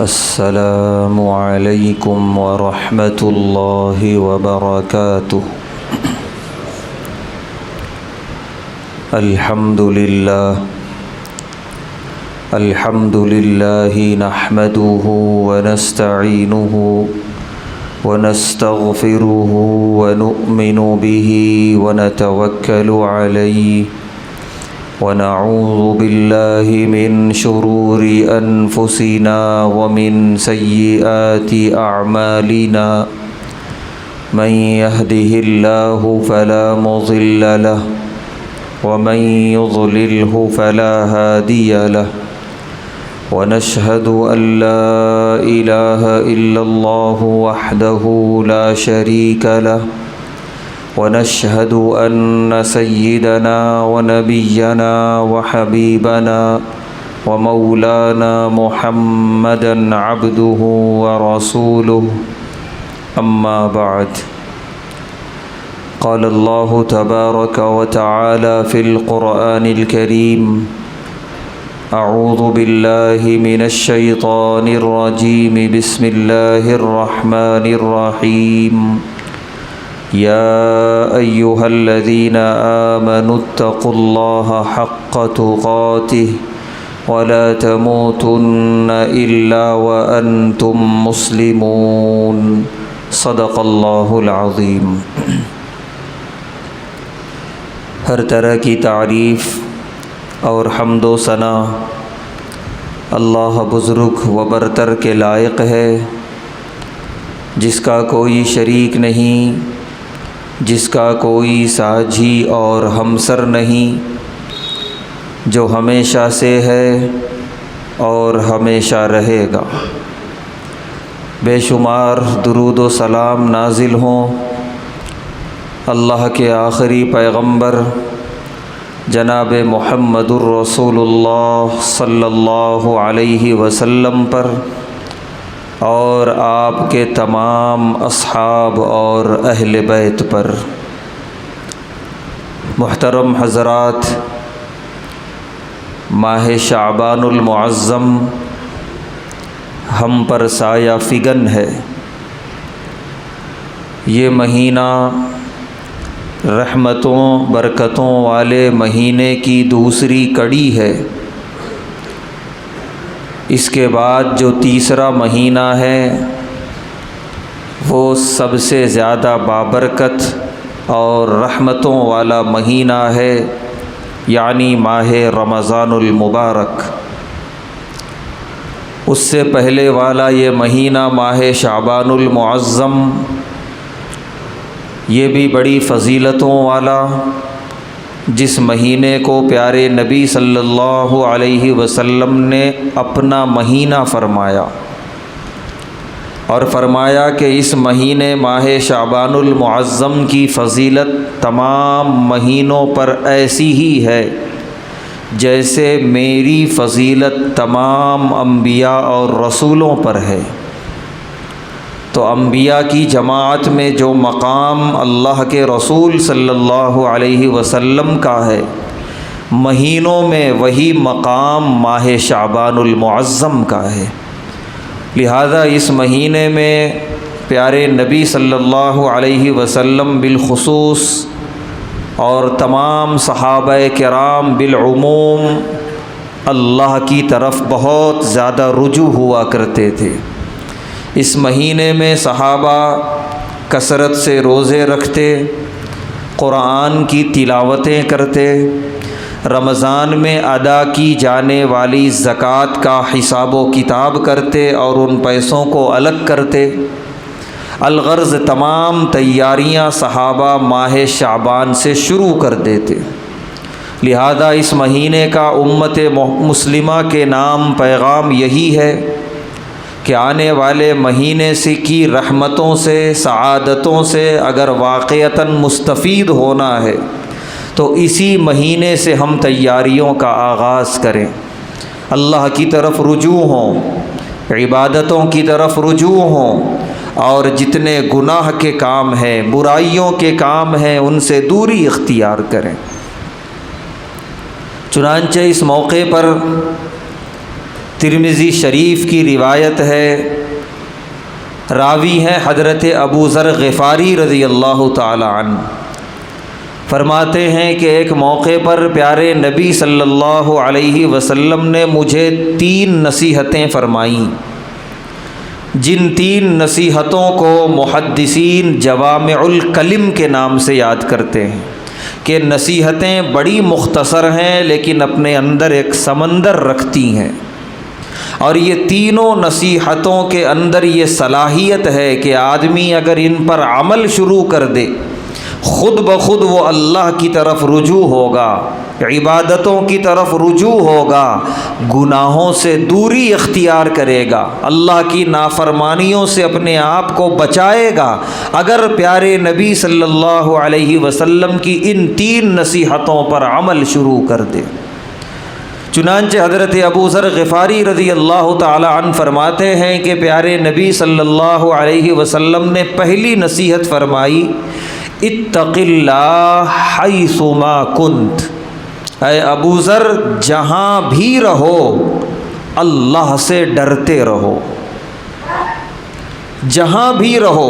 السلام علیکم ورحمۃ اللہ وبرکاتہ۔ الحمد للہ نحمده ونستعینه ونستغفره ونؤمن به ونتوکل علیہ ونعوذ باللہ من شرور انفسنا ومن سیئات اعمالنا من يهده اللہ فلا مضل له ومن يضلله فلا هادی له ونشهد ان لا الہ الا اللہ وحدہ لا شریک له ونشهد أن سيدنا ونبينا وحبيبنا ومولانا محمدا عبده ورسوله أما بعد، قال الله تبارك وتعالى في القرآن الكريم: أعوذ بالله من الشيطان الرجيم، بسم الله الرحمن الرحيم، يا أيها الذين آمنوا اتقوا الله حق تقاته ولا تموتن إلا وأنتم مسلمون، صدق اللہ العظیم۔ ہر طرح کی تعریف اور حمد و ثنا اللہ بزرگ و برتر کے لائق ہے، جس کا کوئی شریک نہیں، جس کا کوئی ساجھی اور ہمسر نہیں، جو ہمیشہ سے ہے اور ہمیشہ رہے گا۔ بے شمار درود و سلام نازل ہوں اللہ کے آخری پیغمبر جناب محمد الرسول اللہ صلی اللہ علیہ وسلم پر، اور آپ کے تمام اصحاب اور اہل بیت پر۔ محترم حضرات، ماہ شعبان المعظم ہم پر سایہ فگن ہے۔ یہ مہینہ رحمتوں برکتوں والے مہینے کی دوسری کڑی ہے۔ اس کے بعد جو تیسرا مہینہ ہے وہ سب سے زیادہ بابرکت اور رحمتوں والا مہینہ ہے، یعنی ماہ رمضان المبارک۔ اس سے پہلے والا یہ مہینہ ماہ شعبان المعظم، یہ بھی بڑی فضیلتوں والا، جس مہینے کو پیارے نبی صلی اللہ علیہ وسلم نے اپنا مہینہ فرمایا، اور فرمایا کہ اس مہینے ماہ شعبان المعظم کی فضیلت تمام مہینوں پر ایسی ہی ہے جیسے میری فضیلت تمام انبیاء اور رسولوں پر ہے۔ تو انبیاء کی جماعت میں جو مقام اللہ کے رسول صلی اللہ علیہ وسلم کا ہے، مہینوں میں وہی مقام ماہ شعبان المعظم کا ہے۔ لہذا اس مہینے میں پیارے نبی صلی اللہ علیہ وسلم بالخصوص اور تمام صحابہ کرام بالعموم اللہ کی طرف بہت زیادہ رجوع ہوا کرتے تھے۔ اس مہینے میں صحابہ کثرت سے روزے رکھتے، قرآن کی تلاوتیں کرتے، رمضان میں ادا کی جانے والی زکوٰۃ کا حساب و کتاب کرتے اور ان پیسوں کو الگ کرتے۔ الغرض تمام تیاریاں صحابہ ماہ شعبان سے شروع کر دیتے۔ لہذا اس مہینے کا امت مسلمہ کے نام پیغام یہی ہے کہ آنے والے مہینے سے کی رحمتوں سے، سعادتوں سے اگر واقعتاً مستفید ہونا ہے تو اسی مہینے سے ہم تیاریوں کا آغاز کریں، اللہ کی طرف رجوع ہوں، عبادتوں کی طرف رجوع ہوں، اور جتنے گناہ کے کام ہیں، برائیوں کے کام ہیں، ان سے دوری اختیار کریں۔ چنانچہ اس موقع پر ترمذی شریف کی روایت ہے، راوی ہیں حضرت ابو ذر غفاری رضی اللہ تعالی عنہ، فرماتے ہیں کہ ایک موقع پر پیارے نبی صلی اللہ علیہ وسلم نے مجھے 3 نصیحتیں فرمائیں، جن 3 نصیحتوں کو محدثین جوامع الکلم کے نام سے یاد کرتے ہیں کہ نصیحتیں بڑی مختصر ہیں لیکن اپنے اندر ایک سمندر رکھتی ہیں، اور یہ تینوں نصیحتوں کے اندر یہ صلاحیت ہے کہ آدمی اگر ان پر عمل شروع کر دے خود بخود وہ اللہ کی طرف رجوع ہوگا، عبادتوں کی طرف رجوع ہوگا، گناہوں سے دوری اختیار کرے گا، اللہ کی نافرمانیوں سے اپنے آپ کو بچائے گا اگر پیارے نبی صلی اللہ علیہ وسلم کی ان 3 نصیحتوں پر عمل شروع کر دے۔ چنانچہ حضرت ابو ذر غفاری رضی اللہ تعالی عنہ فرماتے ہیں کہ پیارے نبی صلی اللہ علیہ وسلم نے پہلی نصیحت فرمائی، اتق اللہ حیث ما کنت، اے ابو ذر جہاں بھی رہو اللہ سے ڈرتے رہو، جہاں بھی رہو،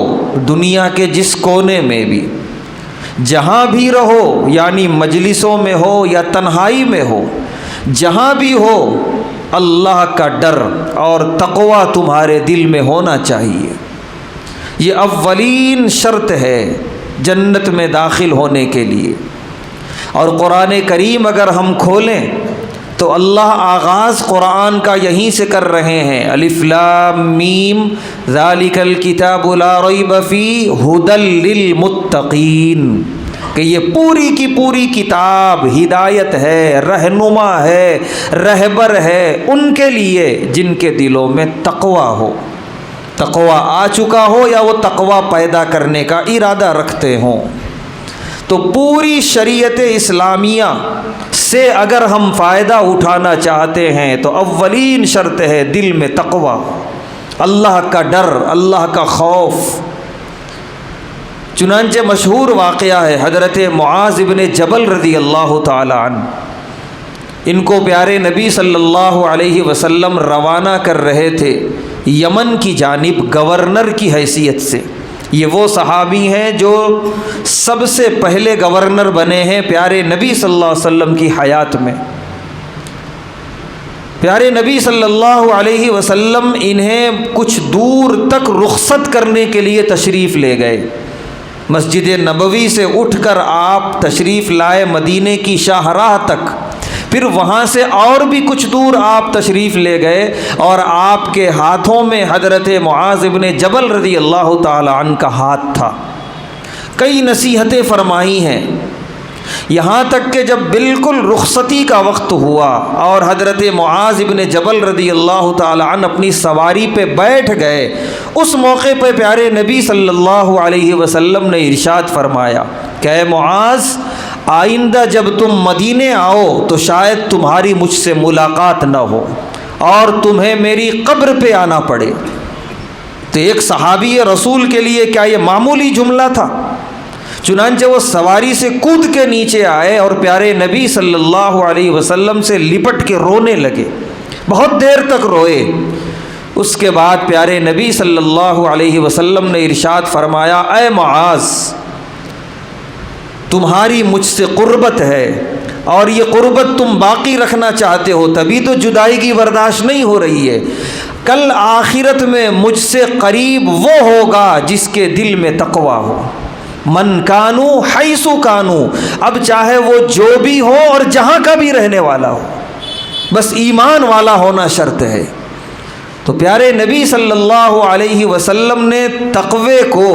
دنیا کے جس کونے میں بھی، جہاں بھی رہو، یعنی مجلسوں میں ہو یا تنہائی میں ہو، جہاں بھی ہو اللہ کا ڈر اور تقوی تمہارے دل میں ہونا چاہیے۔ یہ اولین شرط ہے جنت میں داخل ہونے کے لیے۔ اور قرآن کریم اگر ہم کھولیں تو اللہ آغاز قرآن کا یہیں سے کر رہے ہیں، الف لام میم ذالک الکتاب لا ریب فیہ ھدی للمتقین، کہ یہ پوری کی پوری کتاب ہدایت ہے، رہنما ہے، رہبر ہے ان کے لیے جن کے دلوں میں تقوی ہو، تقوی آ چکا ہو یا وہ تقوی پیدا کرنے کا ارادہ رکھتے ہوں۔ تو پوری شریعت اسلامیہ سے اگر ہم فائدہ اٹھانا چاہتے ہیں تو اولین شرط ہے دل میں تقوی، اللہ کا ڈر، اللہ کا خوف۔ چنانچہ مشہور واقعہ ہے حضرت معاذ بن جبل رضی اللہ تعالی عنہ، ان کو پیارے نبی صلی اللہ علیہ وسلم روانہ کر رہے تھے یمن کی جانب گورنر کی حیثیت سے۔ یہ وہ صحابی ہیں جو سب سے پہلے گورنر بنے ہیں پیارے نبی صلی اللہ علیہ وسلم کی حیات میں۔ پیارے نبی صلی اللہ علیہ وسلم انہیں کچھ دور تک رخصت کرنے کے لیے تشریف لے گئے۔ مسجد نبوی سے اٹھ کر آپ تشریف لائے مدینے کی شاہراہ تک، پھر وہاں سے اور بھی کچھ دور آپ تشریف لے گئے اور آپ کے ہاتھوں میں حضرت معاذ بن جبل رضی اللہ تعالی عنہ کا ہاتھ تھا۔ کئی نصیحتیں فرمائی ہیں، یہاں تک کہ جب بالکل رخصتی کا وقت ہوا اور حضرت معاذ بن جبل رضی اللہ تعالی عنہ اپنی سواری پہ بیٹھ گئے، اس موقع پہ پیارے نبی صلی اللہ علیہ وسلم نے ارشاد فرمایا کہ اے معاذ، آئندہ جب تم مدینے آؤ تو شاید تمہاری مجھ سے ملاقات نہ ہو اور تمہیں میری قبر پہ آنا پڑے۔ تو ایک صحابی رسول کے لیے کیا یہ معمولی جملہ تھا؟ چنانچہ وہ سواری سے کود کے نیچے آئے اور پیارے نبی صلی اللہ علیہ وسلم سے لپٹ کے رونے لگے، بہت دیر تک روئے۔ اس کے بعد پیارے نبی صلی اللہ علیہ وسلم نے ارشاد فرمایا، اے معاذ، تمہاری مجھ سے قربت ہے اور یہ قربت تم باقی رکھنا چاہتے ہو، تبھی تو جدائی کی برداشت نہیں ہو رہی ہے۔ کل آخرت میں مجھ سے قریب وہ ہوگا جس کے دل میں تقوی ہو، من کانو حیثو کانو، اب چاہے وہ جو بھی ہو اور جہاں کا بھی رہنے والا ہو، بس ایمان والا ہونا شرط ہے۔ تو پیارے نبی صلی اللہ علیہ وسلم نے تقوی کو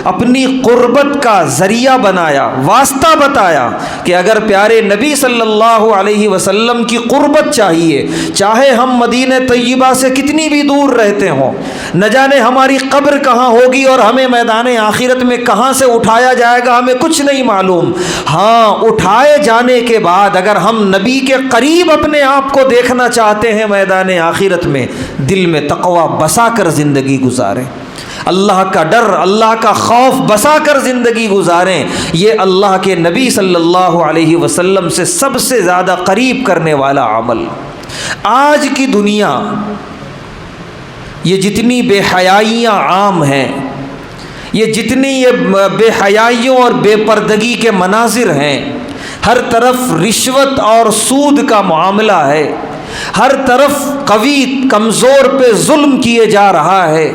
اپنی قربت کا ذریعہ بنایا، واسطہ بتایا کہ اگر پیارے نبی صلی اللہ علیہ وسلم کی قربت چاہیے، چاہے ہم مدینہ طیبہ سے کتنی بھی دور رہتے ہوں، نہ جانے ہماری قبر کہاں ہوگی اور ہمیں میدان آخرت میں کہاں سے اٹھایا جائے گا ہمیں کچھ نہیں معلوم، ہاں اٹھائے جانے کے بعد اگر ہم نبی کے قریب اپنے آپ کو دیکھنا چاہتے ہیں میدان آخرت میں، دل میں تقوی بسا کر زندگی گزاریں، اللہ کا ڈر، اللہ کا خوف بسا کر زندگی گزاریں۔ یہ اللہ کے نبی صلی اللہ علیہ وسلم سے سب سے زیادہ قریب کرنے والا عمل۔ آج کی دنیا یہ جتنی بے حیائیاں عام ہیں، یہ جتنی یہ بے حیائیوں اور بے پردگی کے مناظر ہیں، ہر طرف رشوت اور سود کا معاملہ ہے، ہر طرف قوی کمزور پہ ظلم کیے جا رہا ہے،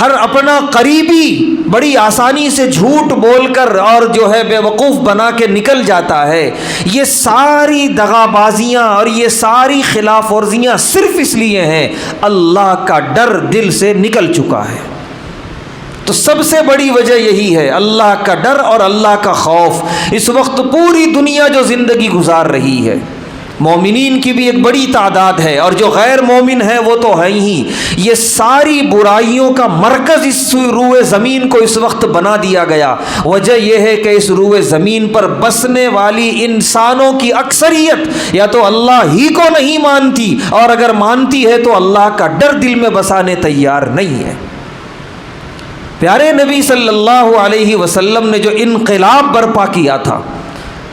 ہر اپنا قریبی بڑی آسانی سے جھوٹ بول کر اور جو ہے بے وقوف بنا کے نکل جاتا ہے۔ یہ ساری دغابازیاں اور یہ ساری خلاف ورزیاں صرف اس لیے ہیں اللہ کا ڈر دل سے نکل چکا ہے۔ تو سب سے بڑی وجہ یہی ہے، اللہ کا ڈر اور اللہ کا خوف۔ اس وقت پوری دنیا جو زندگی گزار رہی ہے، مومنین کی بھی ایک بڑی تعداد ہے اور جو غیر مومن ہیں وہ تو ہیں ہی، یہ ساری برائیوں کا مرکز اس روئے زمین کو اس وقت بنا دیا گیا۔ وجہ یہ ہے کہ اس روئے زمین پر بسنے والی انسانوں کی اکثریت یا تو اللہ ہی کو نہیں مانتی، اور اگر مانتی ہے تو اللہ کا ڈر دل میں بسانے تیار نہیں ہے۔ پیارے نبی صلی اللہ علیہ وسلم نے جو انقلاب برپا کیا تھا،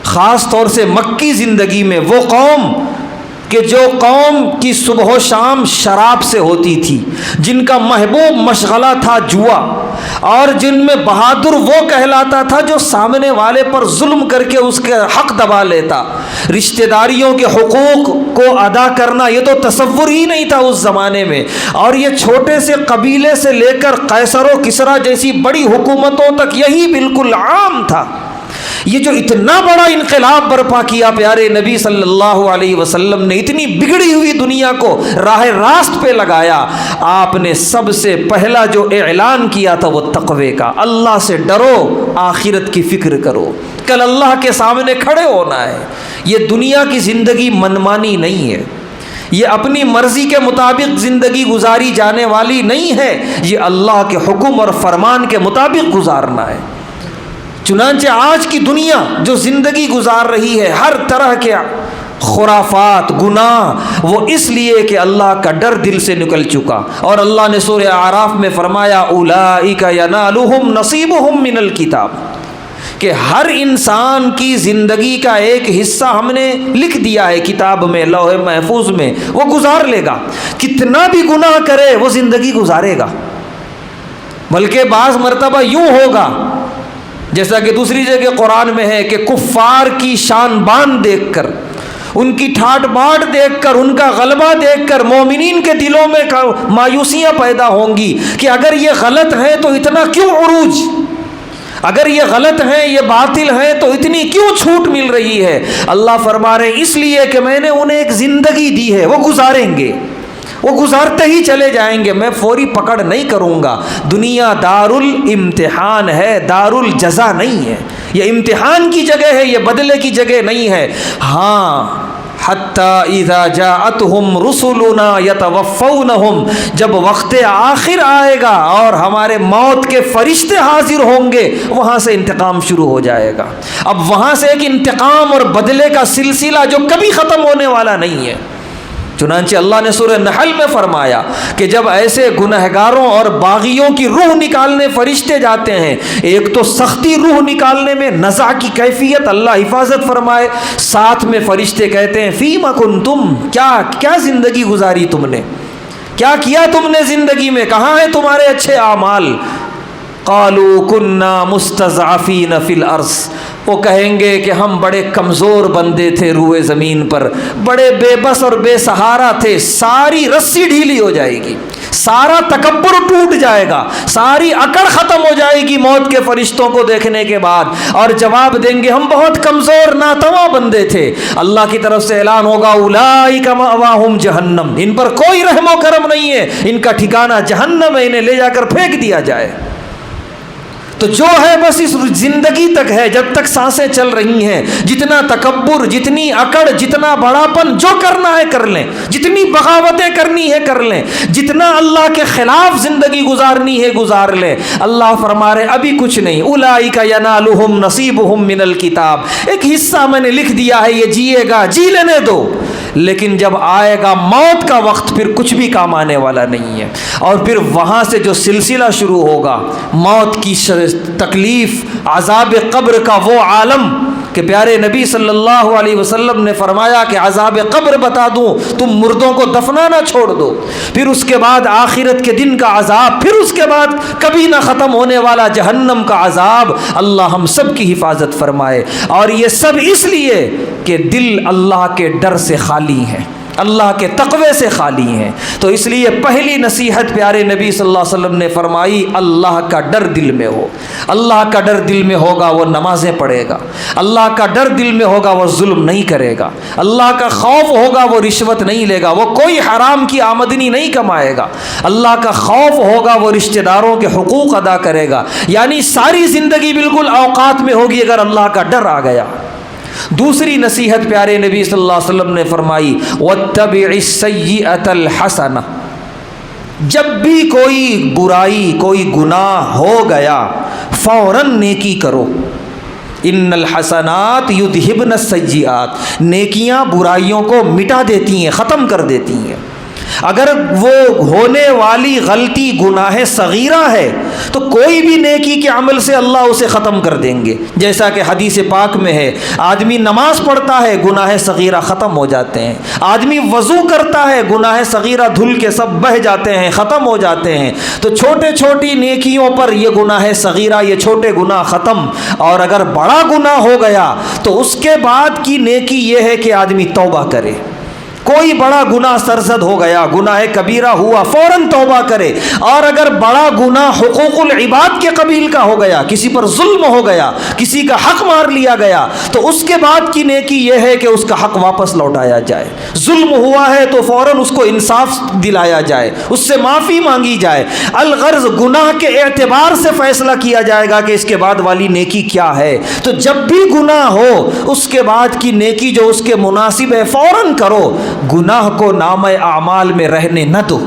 خاص طور سے مکی زندگی میں، وہ قوم کہ جو قوم کی صبح و شام شراب سے ہوتی تھی، جن کا محبوب مشغلہ تھا جوا، اور جن میں بہادر وہ کہلاتا تھا جو سامنے والے پر ظلم کر کے اس کے حق دبا لیتا، رشتہ داریوں کے حقوق کو ادا کرنا یہ تو تصور ہی نہیں تھا اس زمانے میں، اور یہ چھوٹے سے قبیلے سے لے کر قیصر و کسریٰ جیسی بڑی حکومتوں تک یہی بالکل عام تھا۔ یہ جو اتنا بڑا انقلاب برپا کیا پیارے نبی صلی اللہ علیہ وسلم نے، اتنی بگڑی ہوئی دنیا کو راہ راست پہ لگایا، آپ نے سب سے پہلا جو اعلان کیا تھا وہ تقوی کا۔ اللہ سے ڈرو، آخرت کی فکر کرو، کل اللہ کے سامنے کھڑے ہونا ہے۔ یہ دنیا کی زندگی منمانی نہیں ہے، یہ اپنی مرضی کے مطابق زندگی گزاری جانے والی نہیں ہے، یہ اللہ کے حکم اور فرمان کے مطابق گزارنا ہے۔ چنانچہ آج کی دنیا جو زندگی گزار رہی ہے، ہر طرح کے خرافات، گناہ، وہ اس لیے کہ اللہ کا ڈر دل سے نکل چکا۔ اور اللہ نے سورہ اعراف میں فرمایا اولئک ینالہم نصیبہم من الکتاب، کہ ہر انسان کی زندگی کا ایک حصہ ہم نے لکھ دیا ہے کتاب میں، لوح محفوظ میں، وہ گزار لے گا۔ کتنا بھی گناہ کرے وہ زندگی گزارے گا، بلکہ بعض مرتبہ یوں ہوگا جیسا کہ دوسری جگہ قرآن میں ہے کہ کفار کی شان بان دیکھ کر، ان کی ٹھاٹ باٹ دیکھ کر، ان کا غلبہ دیکھ کر مومنین کے دلوں میں مایوسیاں پیدا ہوں گی کہ اگر یہ غلط ہے تو اتنا کیوں عروج، اگر یہ غلط ہیں، یہ باطل ہیں تو اتنی کیوں چھوٹ مل رہی ہے۔ اللہ فرما رہے اس لیے کہ میں نے انہیں ایک زندگی دی ہے، وہ گزاریں گے، وہ گزارتے ہی چلے جائیں گے، میں فوری پکڑ نہیں کروں گا۔ دنیا دار الامتحان ہے، دار الجزا نہیں ہے، یہ امتحان کی جگہ ہے، یہ بدلے کی جگہ نہیں ہے۔ ہاں حتی اذا جاءتہم رسلنا یتوفونہم، جب وقت آخر آئے گا اور ہمارے موت کے فرشتے حاضر ہوں گے، وہاں سے انتقام شروع ہو جائے گا۔ اب وہاں سے ایک انتقام اور بدلے کا سلسلہ جو کبھی ختم ہونے والا نہیں ہے۔ چنانچہ اللہ نے سورہ نحل میں فرمایا کہ جب ایسے گنہگاروں اور باغیوں کی روح نکالنے فرشتے جاتے ہیں، ایک تو سختی روح نکالنے میں، نزع کی کیفیت، اللہ حفاظت فرمائے، ساتھ میں فرشتے کہتے ہیں فیما کنتم، کیا زندگی گزاری تم نے، کیا کیا تم نے زندگی میں، کہاں ہیں تمہارے اچھے اعمال؟ قالوا كنا مستضعفين في الارض، وہ کہیں گے کہ ہم بڑے کمزور بندے تھے روئے زمین پر، بڑے بے بس اور بے سہارا تھے۔ ساری رسی ڈھیلی ہو جائے گی، سارا تکبر ٹوٹ جائے گا، ساری اکڑ ختم ہو جائے گی موت کے فرشتوں کو دیکھنے کے بعد، اور جواب دیں گے ہم بہت کمزور ناتواں بندے تھے۔ اللہ کی طرف سے اعلان ہوگا اولئک مأواہم جہنم، ان پر کوئی رحم و کرم نہیں ہے، ان کا ٹھکانہ جہنم ہے، انہیں لے جا کر پھینک دیا جائے۔ تو جو ہے بس اس زندگی تک ہے، جب تک سانسیں چل رہی ہیں، جتنا تکبر، جتنی اکڑ، جتنا بڑاپن جو کرنا ہے کر لیں، جتنی بغاوتیں کرنی ہے کر لیں، جتنا اللہ کے خلاف زندگی گزارنی ہے گزار لیں۔ اللہ فرما رہے ابھی کچھ نہیں، اولئک ینالہم نصیبہم من الکتاب، ایک حصہ میں نے لکھ دیا ہے، یہ جیے گا، جی لینے دو، لیکن جب آئے گا موت کا وقت پھر کچھ بھی کام آنے والا نہیں ہے۔ اور پھر وہاں سے جو سلسلہ شروع ہوگا، موت کی تکلیف، عذاب قبر کا وہ عالم کہ پیارے نبی صلی اللہ علیہ وسلم نے فرمایا کہ عذاب قبر بتا دوں، تم مردوں کو دفنانا چھوڑ دو، پھر اس کے بعد آخرت کے دن کا عذاب، پھر اس کے بعد کبھی نہ ختم ہونے والا جہنم کا عذاب، اللہ ہم سب کی حفاظت فرمائے۔ اور یہ سب اس لیے کہ دل اللہ کے ڈر سے خالی ہے، اللہ کے تقوی سے خالی ہیں۔ تو اس لیے پہلی نصیحت پیارے نبی صلی اللہ علیہ وسلم نے فرمائی، اللہ کا ڈر دل میں ہو۔ اللہ کا ڈر دل میں ہوگا وہ نمازیں پڑھے گا، اللہ کا ڈر دل میں ہوگا وہ ظلم نہیں کرے گا، اللہ کا خوف ہوگا وہ رشوت نہیں لے گا، وہ کوئی حرام کی آمدنی نہیں کمائے گا، اللہ کا خوف ہوگا وہ رشتہ داروں کے حقوق ادا کرے گا۔ یعنی ساری زندگی بالکل اوقات میں ہوگی اگر اللہ کا ڈر آ گیا۔ دوسری نصیحت پیارے نبی صلی اللہ علیہ وسلم نے فرمائی، وَاتَّبِعِ السَّيِّئَةَ الْحَسَنَةَ، جب بھی کوئی برائی، کوئی گناہ ہو گیا فوراً نیکی کرو۔ ان الحسنات یذہبن السیئات، نیکیاں برائیوں کو مٹا دیتی ہیں، ختم کر دیتی ہیں۔ اگر وہ ہونے والی غلطی گناہ صغیرہ ہے تو کوئی بھی نیکی کے عمل سے اللہ اسے ختم کر دیں گے، جیسا کہ حدیث پاک میں ہے، آدمی نماز پڑھتا ہے گناہ صغیرہ ختم ہو جاتے ہیں، آدمی وضو کرتا ہے گناہ صغیرہ دھل کے سب بہہ جاتے ہیں، ختم ہو جاتے ہیں۔ تو چھوٹے چھوٹی نیکیوں پر یہ گناہ صغیرہ، یہ چھوٹے گناہ ختم۔ اور اگر بڑا گناہ ہو گیا تو اس کے بعد کی نیکی یہ ہے کہ آدمی توبہ کرے۔ کوئی بڑا گناہ سرزد ہو گیا، گناہ کبیرہ ہوا، فوراً توبہ کرے۔ اور اگر بڑا گناہ حقوق العباد کے قبیل کا ہو گیا، کسی پر ظلم ہو گیا، کسی کا حق مار لیا گیا، تو اس کے بعد کی نیکی یہ ہے کہ اس کا حق واپس لوٹایا جائے۔ ظلم ہوا ہے تو فوراً اس کو انصاف دلایا جائے، اس سے معافی مانگی جائے۔ الغرض گناہ کے اعتبار سے فیصلہ کیا جائے گا کہ اس کے بعد والی نیکی کیا ہے۔ تو جب بھی گناہ ہو اس کے بعد کی نیکی جو اس کے مناسب ہے فوراً کرو، گناہ کو نامہ اعمال میں رہنے نہ دو،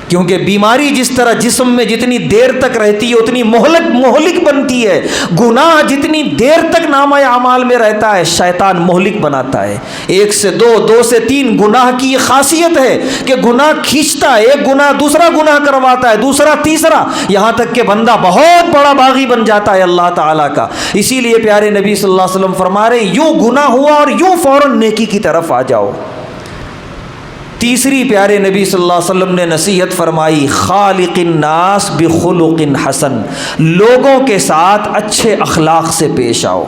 کیونکہ بیماری جس طرح جسم میں جتنی دیر تک رہتی ہے اتنی مہلک بنتی ہے، گناہ جتنی دیر تک نامہ اعمال میں رہتا ہے شیطان مہلک بناتا ہے۔ 1 سے 2، 2 سے 3 گناہ کی یہ خاصیت ہے کہ گناہ کھینچتا ہے، ایک گناہ دوسرا گناہ کرواتا ہے، دوسرا تیسرا، یہاں تک کہ بندہ بہت بڑا باغی بن جاتا ہے اللہ تعالیٰ کا۔ اسی لیے پیارے نبی صلی اللہ علیہ وسلم فرما رہے یوں گناہ ہوا اور یوں فوراً نیکی کی طرف آ جاؤ۔ تیسری پیارے نبی صلی اللہ علیہ وسلم نے نصیحت فرمائی، خالق الناس بخلق حسن، لوگوں کے ساتھ اچھے اخلاق سے پیش آؤ۔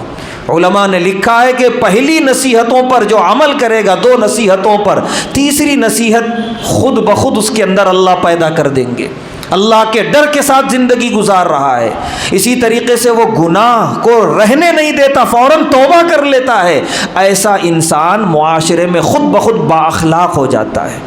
علماء نے لکھا ہے کہ پہلی نصیحتوں پر جو عمل کرے گا، 2 نصیحتوں پر، تیسری نصیحت خود بخود اس کے اندر اللہ پیدا کر دیں گے۔ اللہ کے ڈر کے ساتھ زندگی گزار رہا ہے، اسی طریقے سے وہ گناہ کو رہنے نہیں دیتا، فوراً توبہ کر لیتا ہے، ایسا انسان معاشرے میں خود بخود با اخلاق ہو جاتا ہے۔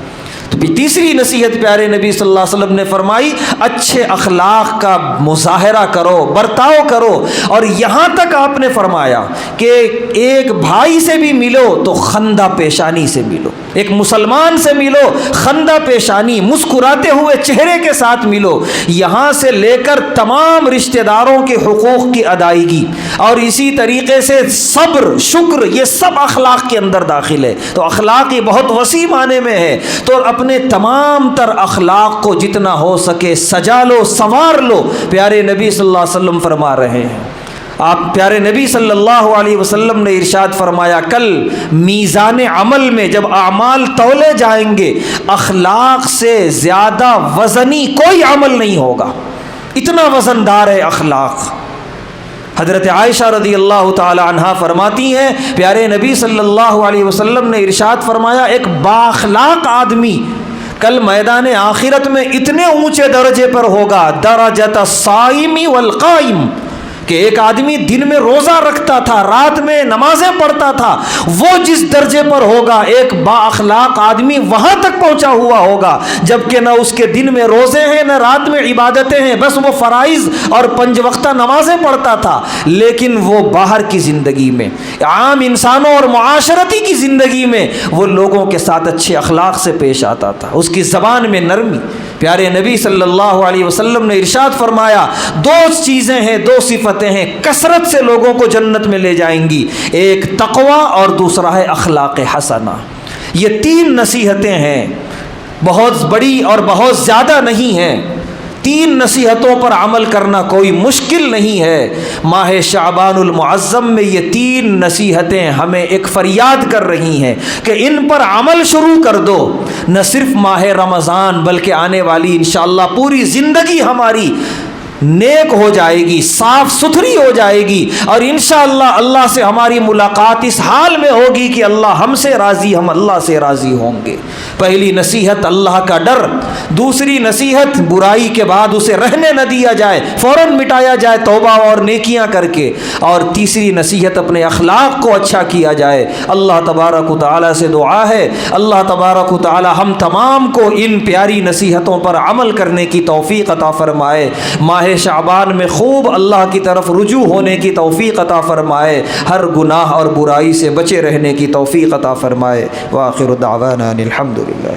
تو تیسری نصیحت پیارے نبی صلی اللہ علیہ وسلم نے فرمائی، اچھے اخلاق کا مظاہرہ کرو، برتاؤ کرو۔ اور یہاں تک آپ نے فرمایا کہ ایک بھائی سے بھی ملو تو خندہ پیشانی سے ملو، ایک مسلمان سے ملو خندہ پیشانی، مسکراتے ہوئے چہرے کے ساتھ ملو۔ یہاں سے لے کر تمام رشتہ داروں کے حقوق کی ادائیگی اور اسی طریقے سے صبر، شکر، یہ سب اخلاق کے اندر داخل ہے۔ تو اخلاق یہ بہت وسیع معنی میں ہے، تو اپنے تمام تر اخلاق کو جتنا ہو سکے سجا لو، سنوار لو۔ پیارے نبی صلی اللہ علیہ وسلم فرما رہے ہیں، آپ پیارے نبی صلی اللہ علیہ وسلم نے ارشاد فرمایا، کل میزان عمل میں جب اعمال تولے جائیں گے، اخلاق سے زیادہ وزنی کوئی عمل نہیں ہوگا، اتنا وزندار ہے اخلاق۔ حضرت عائشہ رضی اللہ تعالی عنہا فرماتی ہیں، پیارے نبی صلی اللہ علیہ وسلم نے ارشاد فرمایا، ایک بااخلاق آدمی کل میدان آخرت میں اتنے اونچے درجے پر ہوگا، درجۃ الصائم والقائم، کہ ایک آدمی دن میں روزہ رکھتا تھا، رات میں نمازیں پڑھتا تھا، وہ جس درجے پر ہوگا ایک با اخلاق آدمی وہاں تک پہنچا ہوا ہوگا، جبکہ نہ اس کے دن میں روزے ہیں نہ رات میں عبادتیں ہیں، بس وہ فرائض اور 5 وقتہ نمازیں پڑھتا تھا، لیکن وہ باہر کی زندگی میں، عام انسانوں اور معاشرتی کی زندگی میں وہ لوگوں کے ساتھ اچھے اخلاق سے پیش آتا تھا، اس کی زبان میں نرمی۔ پیارے نبی صلی اللہ علیہ وسلم نے ارشاد فرمایا، 2 چیزیں ہیں، 2 صفتیں ہیں، کثرت سے لوگوں کو جنت میں لے جائیں گی، ایک تقوی اور دوسرا ہے اخلاق حسنہ۔ یہ 3 نصیحتیں ہیں، بہت بڑی اور بہت زیادہ نہیں ہیں، 3 نصیحتوں پر عمل کرنا کوئی مشکل نہیں ہے۔ ماہ شعبان المعظم میں یہ 3 نصیحتیں ہمیں ایک فریاد کر رہی ہیں کہ ان پر عمل شروع کر دو۔ نہ صرف ماہ رمضان بلکہ آنے والی انشاءاللہ پوری زندگی ہماری نیک ہو جائے گی، صاف ستھری ہو جائے گی، اور انشاءاللہ اللہ سے ہماری ملاقات اس حال میں ہوگی کہ اللہ ہم سے راضی، ہم اللہ سے راضی ہوں گے۔ پہلی نصیحت اللہ کا ڈر، دوسری نصیحت برائی کے بعد اسے رہنے نہ دیا جائے، فوراً مٹایا جائے توبہ اور نیکیاں کر کے، اور تیسری نصیحت اپنے اخلاق کو اچھا کیا جائے۔ اللہ تبارک و تعالیٰ سے دعا ہے اللہ تبارک و تعالیٰ ہم تمام کو ان پیاری نصیحتوں پر عمل کرنے کی توفیق عطا فرمائے، ماہ شعبان میں خوب اللہ کی طرف رجوع ہونے کی توفیق عطا فرمائے، ہر گناہ اور برائی سے بچے رہنے کی توفیق عطا فرمائے۔ وآخر دعوانا الحمدللہ۔